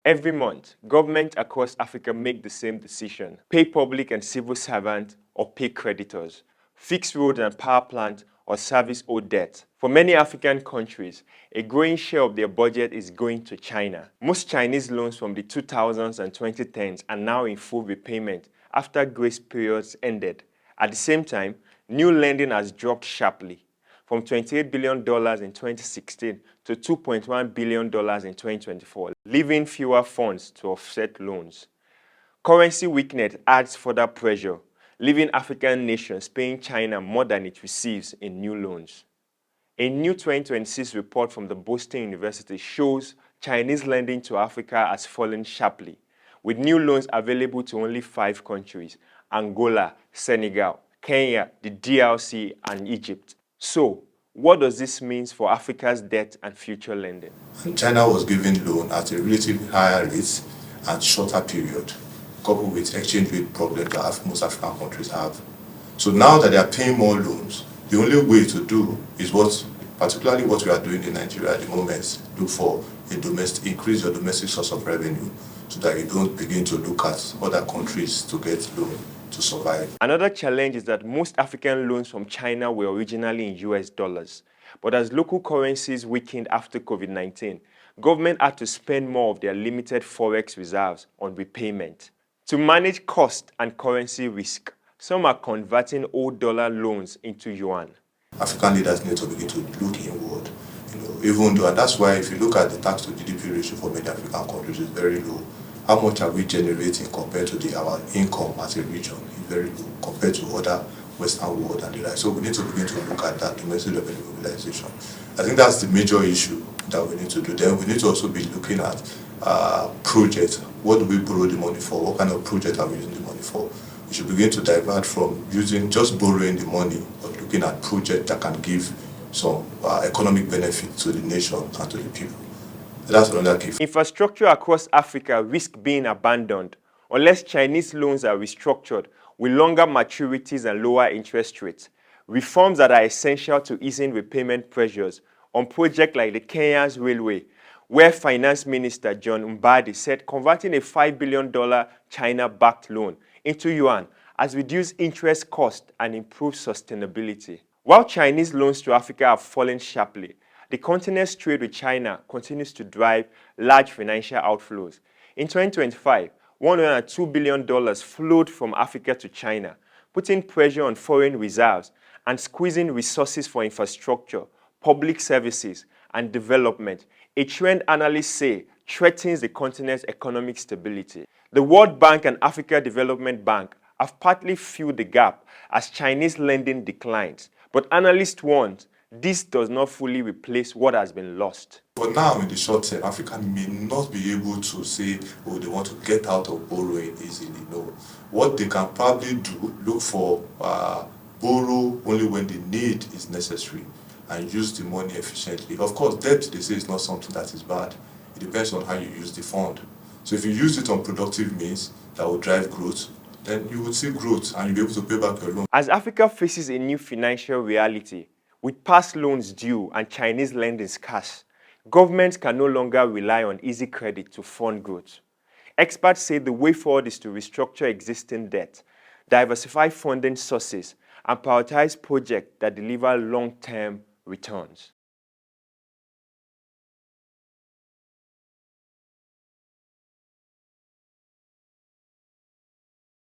Every month, governments across Africa make the same decision: pay public and civil servants or pay creditors, fix roads and power plants or service old debt. For many African countries, a growing share of their budget is going to China. Most Chinese loans from the 2000s and 2010s are now in full repayment after grace periods ended. At the same time, new lending has dropped sharply, from $28 billion in 2016 to $2.1 billion in 2024, leaving fewer funds to offset loans. Currency weakness adds further pressure, leaving African nations paying China more than it receives in new loans. A new 2026 report from the Boston University shows Chinese lending to Africa has fallen sharply, with new loans available to only 5 countries: Angola, Senegal, Kenya, the DRC, and Egypt. So, what does this mean for Africa's debt and future lending? China was giving loan at a relatively higher rate and shorter period, coupled with exchange rate problems that most African countries have. So now that they are paying more loans, the only way to do is particularly what we are doing in Nigeria at the moment, look for increase your domestic source of revenue so that you don't begin to look at other countries to get loan to survive. Another challenge is that most African loans from China were originally in US dollars. But as local currencies weakened after COVID-19, government had to spend more of their limited forex reserves on repayment. To manage cost and currency risk, some are converting old dollar loans into yuan. African leaders need to begin to look inward, even though, and that's why if you look at the tax to GDP ratio for many African countries, it's very low. How much are we generating compared to our income as a region? It's very low compared to other Western world and the like. So we need to begin to look at that domestic revenue mobilization. I think that's the major issue that we need to do. Then we need to also be looking at projects. What do we borrow the money for? What kind of project are we using the money for? We should begin to divert from just borrowing the money, but looking at projects that can give some economic benefit to the nation and to the people. That's another key. Infrastructure across Africa risk being abandoned unless Chinese loans are restructured with longer maturities and lower interest rates. Reforms that are essential to easing repayment pressures on projects like the Kenya's Railway, where Finance Minister John Mbadi said converting a $5 billion China-backed loan into yuan has reduced interest costs and improved sustainability. While Chinese loans to Africa have fallen sharply, the continent's trade with China continues to drive large financial outflows. In 2025, $102 billion flowed from Africa to China, putting pressure on foreign reserves and squeezing resources for infrastructure, public services, and development, a trend analysts say threatens the continent's economic stability. The World Bank and Africa Development Bank have partly filled the gap as Chinese lending declines, but analysts warn this does not fully replace what has been lost. But now, in the short term, Africa may not be able to say, oh, they want to get out of borrowing easily. No. What they can probably do, look for borrow only when the need is necessary and use the money efficiently. Of course, debt, they say, is not something that is bad. It depends on how you use the fund. So if you use it on productive means that will drive growth, then you will see growth and you'll be able to pay back your loan. As Africa faces a new financial reality, with past loans due and Chinese lending scarce, governments can no longer rely on easy credit to fund growth. Experts say the way forward is to restructure existing debt, diversify funding sources, and prioritize projects that deliver long-term returns.